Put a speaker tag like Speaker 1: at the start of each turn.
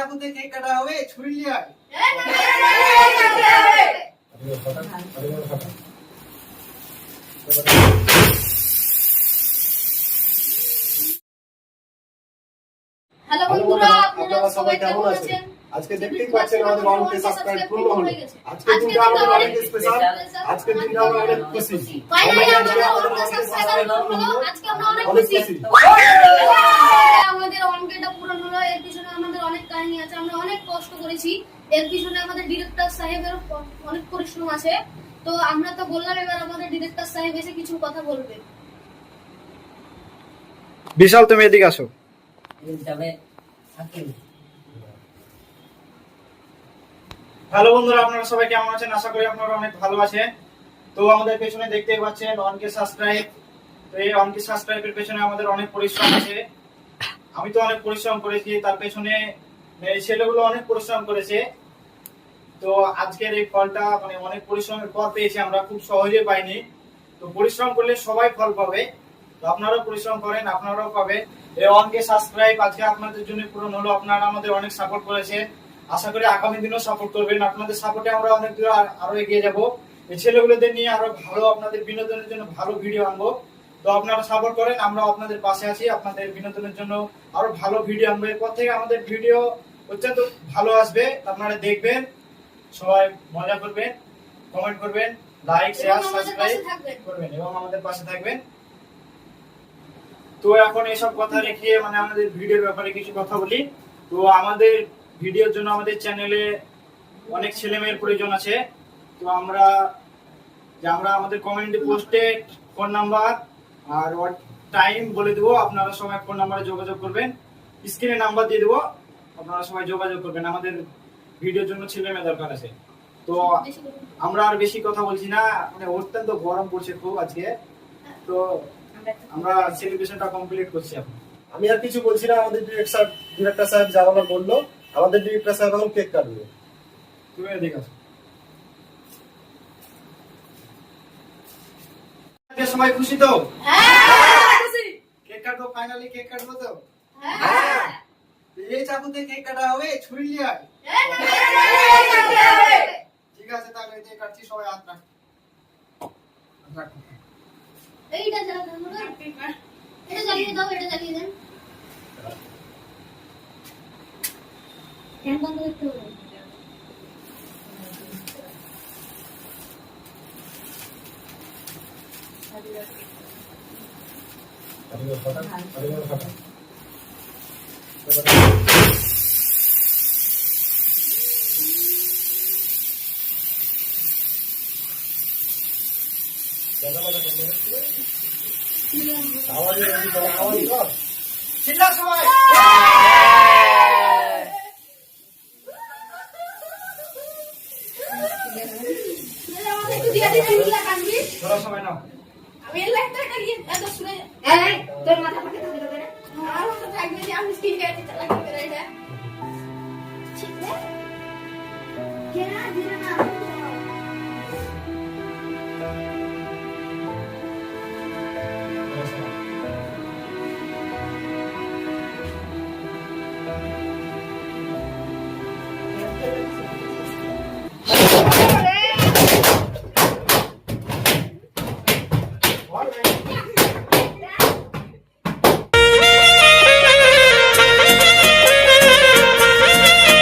Speaker 1: চাকুতে cake কাটা হবে, ছুরি নিয়ে আয়।
Speaker 2: হ্যালো বন্ধুরা, আপনারা সবাই কেমন আছেন?
Speaker 3: আজকে দেখতেই পাচ্ছেন আমাদের 1K সাবস্ক্রাইব পূর্ণ হলো। আজকে দিনটা আমাদের অনেক স্পেশাল, আজকে দিনটা আমরা অনেক খুশি।
Speaker 2: ফাইনালি আমাদের 1K সাবস্ক্রাইবার হলো, আজকে আমরা অনেক খুশি। আমাদের 1K টা পূরণ হলো, এর পিছনে আমাদের অনেক কাহিনী আছে, আমরা অনেক কষ্ট করেছি। এর পিছনে আমাদের ডিরেক্টর সাহেবের অনেক পরিশ্রম আছে। তো আমরা তো বললাম, এবার আমাদের ডিরেক্টর সাহেব এসে কিছু কথা বলবে।
Speaker 1: বিশাল, তুমি এদিকে আসো। হ্যালো বন্ধুরা, আপনারা সবাই কেমন আছেন? আশা করি আপনারা অনেক ভালো আছেন। তো আমাদের পেছনে দেখতেই পাচ্ছেন 1K সাবস্ক্রাইব। তো এই 1K সাবস্ক্রাইবের পেছনে আমাদের অনেক পরিশ্রম আছে। আমি তো অনেক পরিশ্রম করেছি, তার পেছনে এই ছেলেগুলো অনেক পরিশ্রম করেছে। তো আজকের এই ফলটা মানে অনেক পরিশ্রমের পর পেয়েছি, আমরা খুব সহজে পাইনি। তো পরিশ্রম করলে সবাই ফল পাবে। তো আপনারাও পরিশ্রম করেন, আপনারাও পাবেন। এই 1K সাবস্ক্রাইব আজকে আপনাদের জন্য পূরণ হলো। আপনারা আমাদের অনেক সাপোর্ট করেছেন, আশা করি আগামী দিনেও সাপোর্ট করবেন। আপনাদের সাপোর্টে আমরা অনেক দূর আরো এগিয়ে যাব। এই ছেলেগুলোদের নিয়ে আরো ভালো আপনাদের বিনোদনের জন্য ভালো ভিডিও আনবো। তো আপনারা সাপোর্ট করেন, আমরা আপনাদের পাশে আছি। আপনাদের বিনোদনের জন্য আরো ভালো ভিডিও আনবো। এরপর থেকে আমাদের ভিডিও অত্যন্ত ভালো আসবে, আপনারা দেখবেন, সবাই মজা করবেন, কমেন্ট করবেন, লাইক শেয়ার সাবস্ক্রাইব করবেন এবং আমাদের পাশে থাকবেন। তো এখন এইসব কথা রেখে মানে আমাদের ভিডিওর ব্যাপারে কিছু কথা বলি। তো আমাদের ভিডিওর জন্য আমাদের চ্যানেলে অনেক ছেলে মেয়ের প্রয়োজন আছে। তো আমরা আমাদের কমিউনিটি পোস্টে ফোন নাম্বার আর টাইম বলে দেবো, আপনারা সবাই ফোন নাম্বারে যোগাযোগ করবেন। স্ক্রিনে নাম্বার দিয়ে দেবো, আপনারা সবাই যোগাযোগ করবেন। আমাদের ভিডিওর জন্য ছেলে মেয়ে দরকার আছে। তো আমরা আর বেশি কথা বলছি না, মানে অত্যন্ত গরম পড়ছে খুব আজকে। তো আমরা সেলিব্রেশনটা কমপ্লিট করছি এখন।
Speaker 3: আমি আর কিছু বলছি না, আমাদের ডিরেক্টর সাহেব যা আমার বললো, আমাদের ডিরেক্টর সাহেব এখন কেক কাটবে।
Speaker 1: তুমি এদিকে আসো। সবাই খুশি তো?
Speaker 2: হ্যাঁ খুশি।
Speaker 1: কেক কাটবো, ফাইনালি কেক কাটবো তো?
Speaker 2: হ্যাঁ।
Speaker 1: এই চাকুতে কেক কাটা হবে, ছুরি নিয়ে আয়। ঠিক আছে, তাহলে এই যে কাটছি, সবাই হাত রাখ।
Speaker 2: এইটা জ্বালানো না, এটা জ্বালিয়ে দাও, এটা জ্বালিয়ে দেন। ফ্যান বন্ধ করতে হবে।
Speaker 1: চিল্লা সবাই।
Speaker 2: একটু দিয়ে দিই, চিল্লা কাটবি।
Speaker 1: তোরা সবাই নাও।
Speaker 2: আমি এর লাইটটা নিয়ে এত শুনে এই তোর মাথা ফাটে থাকবে না, আমার মাথা থাকবে যে আমি স্কিন কেটে চালাকি করে এটা ঠিক আছে কেন দিনা না